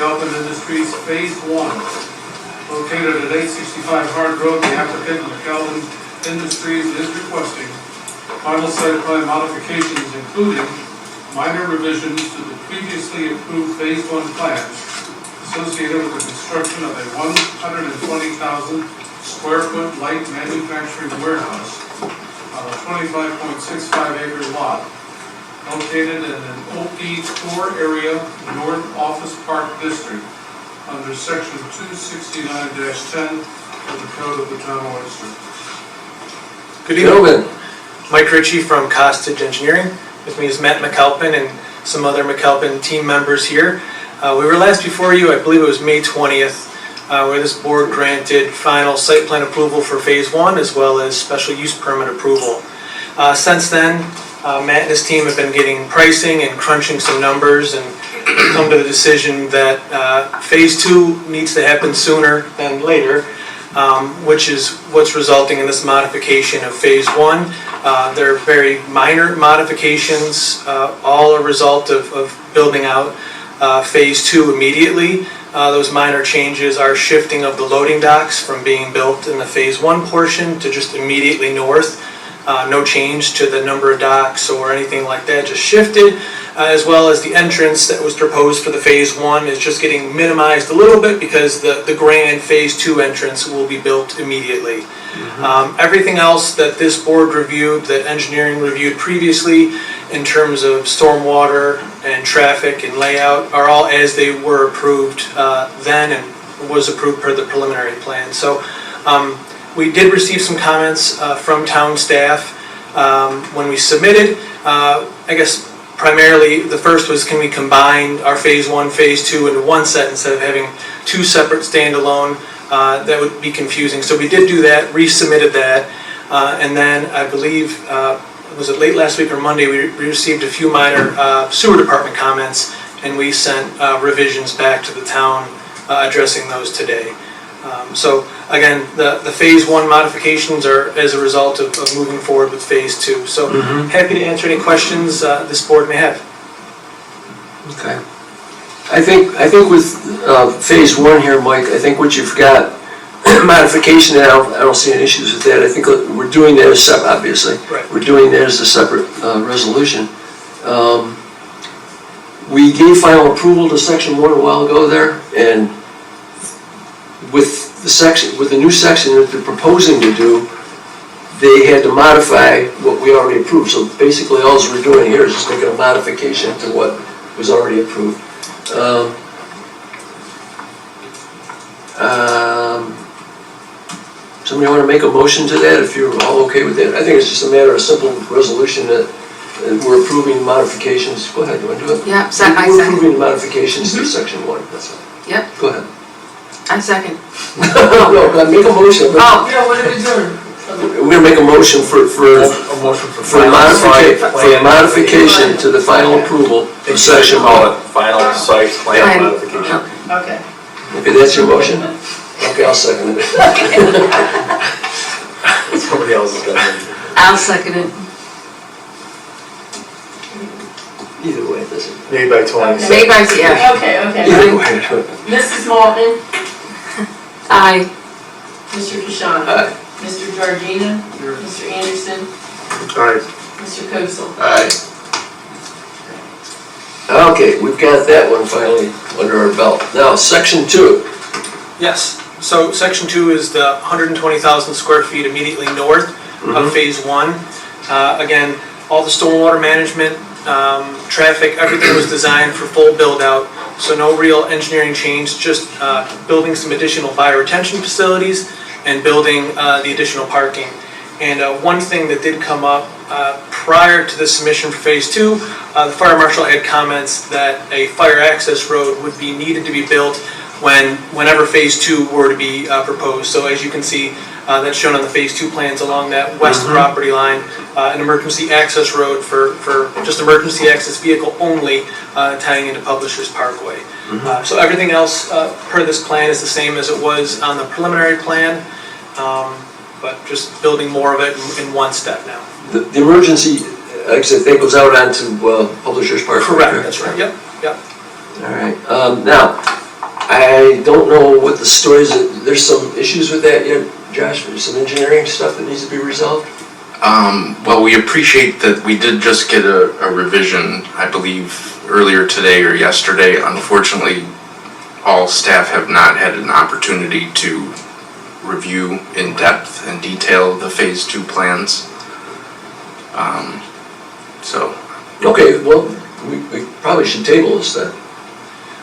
McAlpine Industries, Phase 1. Located at 865 Hard Road, the applicant, McAlpine Industries, is requesting final site plan modifications, including minor revisions to the previously approved Phase 1 plans associated with the construction of a 120,000 square foot light manufacturing warehouse on a 25.65 acre lot located in an OP4 area, North Office Park District, under Section 269-10 of the Code of the Town of Webster. Good evening. Mike Ritchie from Costage Engineering. With me is Matt McAlpine and some other McAlpine team members here. We were last before you, I believe it was May 20th, where this board granted final site plan approval for Phase 1 as well as special use permit approval. Since then, Matt and his team have been getting pricing and crunching some numbers and come to the decision that Phase 2 needs to happen sooner than later, which is what's resulting in this modification of Phase 1. They're very minor modifications, all a result of building out Phase 2 immediately. Those minor changes are shifting of the loading docks from being built in the Phase 1 portion to just immediately north. No change to the number of docks or anything like that, just shifted, as well as the entrance that was proposed for the Phase 1 is just getting minimized a little bit because the grand Phase 2 entrance will be built immediately. Everything else that this board reviewed, that engineering reviewed previously in terms of stormwater and traffic and layout are all as they were approved then and was approved per the preliminary plan. So we did receive some comments from town staff when we submitted. I guess primarily the first was, can we combine our Phase 1, Phase 2 into one set instead of having two separate standalone? That would be confusing. So we did do that, resubmitted that, and then I believe, was it late last week or Monday, we received a few minor sewer department comments, and we sent revisions back to the town addressing those today. So again, the Phase 1 modifications are as a result of moving forward with Phase 2. So happy to answer any questions this board may have. Okay. I think with Phase 1 here, Mike, I think what you've got, modification, and I don't see any issues with that. I think we're doing that as separate, obviously. Right. We're doing that as a separate resolution. We gave final approval to Section 1 a while ago there, and with the new section that they're proposing to do, they had to modify what we already approved. So basically all we're doing here is just making a modification to what was already approved. Somebody want to make a motion to that if you're all okay with that? I think it's just a matter of simple resolution that we're approving modifications. Go ahead, you want to do it? Yeah, we're approving modifications to Section 1. That's all. Yep. Go ahead. I second. No, make a motion. Oh. Yeah, what are we doing? We're going to make a motion for modification to the final approval of Section 1. Call it final site plan modification. Okay. Okay, that's your motion? Okay, I'll second it. Somebody else is going to. I'll second it. Either way, it doesn't. Made by 26. Made by, yeah. Okay. Either way. Mrs. Malton, Aye. Mr. Kishon. Aye. Mr. Giardina. Mr. Anderson. All right. Mr. Kosel. Aye. Okay, we've got that one finally under our belt. Now, Section 2. Yes. So Section 2 is the 120,000 square feet immediately north of Phase 1. Again, all the stormwater management, traffic, everything was designed for full build out. So no real engineering change, just building some additional fire retention facilities and building the additional parking. And one thing that did come up prior to the submission for Phase 2, the fire marshal had comments that a fire access road would be needed to be built whenever Phase 2 were to be proposed. So as you can see, that's shown on the Phase 2 plans along that west property line, an emergency access road for just emergency access vehicle only, tying into Publishers Parkway. So everything else per this plan is the same as it was on the preliminary plan, but just building more of it in one step now. The emergency exit, that goes out onto Publishers Park. Correct, that's right, yep. All right, now, don't know what the story is. There's some issues with that yet, Josh? There's some engineering stuff that needs to be resolved? Well, we appreciate that we did just get a revision, I believe, earlier today or yesterday. Unfortunately, all staff have not had an opportunity to review in depth and detail the Phase 2 plans. So, Okay, well, we probably should table this then.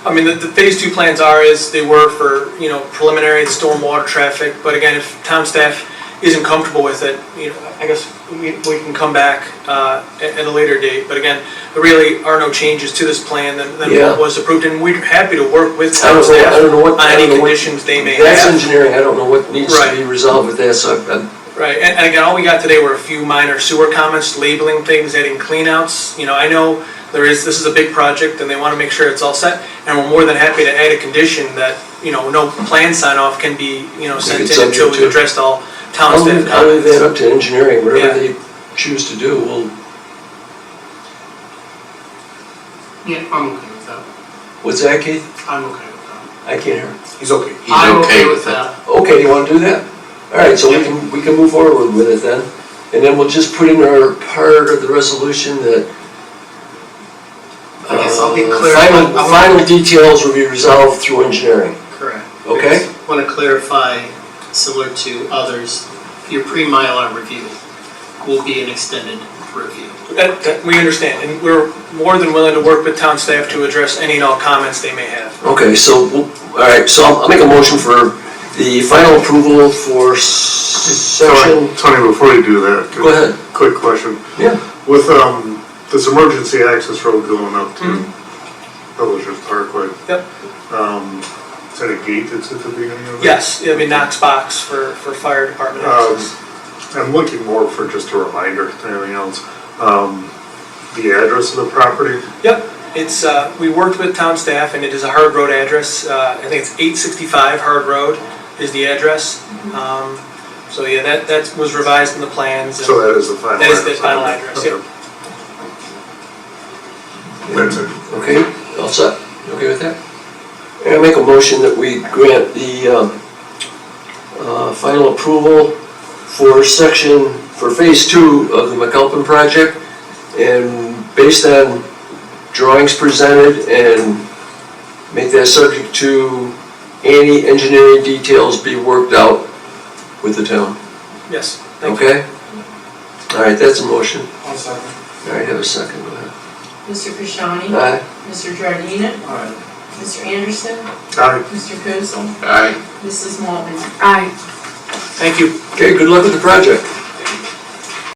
I mean, the Phase 2 plans are as they were for, preliminary stormwater traffic, but again, if town staff isn't comfortable with it, I guess we can come back at a later date. But again, there really are no changes to this plan than Yeah. what was approved, and we're happy to work with I town don't know, staff I don't know what. on I any don't know what- conditions they may That's have. engineering, I don't know what needs to Right. be resolved with that, so Right, and again, all we got today were a few minor sewer comments, labeling things, adding cleanouts. I know this is a big project and they want to make sure it's all set, and we're more than happy to add a condition that, no plan sign off can be, sent it's in until subject we've to- addressed all town I'll staff leave that comments. up to engineering, whatever Yeah. they choose to do, we'll, Yeah, I'm okay with that. what's that, Keith? I'm okay with that. I can't hear. He's okay. he's I'm okay with it. that. Okay, you wanna do that? All right, so we can move forward with it then. And then we'll just put in our part of the resolution that I guess I'll be clear. final details will be resolved through engineering. Correct. Okay. I want to clarify, similar to others, your pre-Mylar review will be an extended review. That we understand, and we're more than willing to work with town staff to address any and all comments they may have. Okay, so, all right, so I'll make a motion for the final approval for section, Tony, before you do that. go ahead. Quick question. Yeah. With, this emergency access road going up to Villagers Parkway. Yep. Is that a gate that's at the beginning of it? Yes, it'll be Knox box for fire department access. I'm looking more for just a reminder than anything else. The address of the property, Yep, it's, we worked with town staff, and it is a Hard Road address. I think it's 865 Hard Road is the address. So yeah, that was revised in the plans. and so that is the final That address. is the final address, yep. That's it. Okay, all set? You okay with that? And I make a motion that we grant the final approval for phase 2 of the McAlpine project, and based on drawings presented, and make that subject to any engineering details be worked out with the town. Yes, thank you. Okay? All right, that's a motion. I'll second. All right, have a second, go ahead. Mr. Kashani. Aye. Mr. Giardina. Aye. Mr. Anderson. Aye. Mr. Kosel. Aye. Mrs. Maltman. Aye. Thank you. Okay, good luck with the project.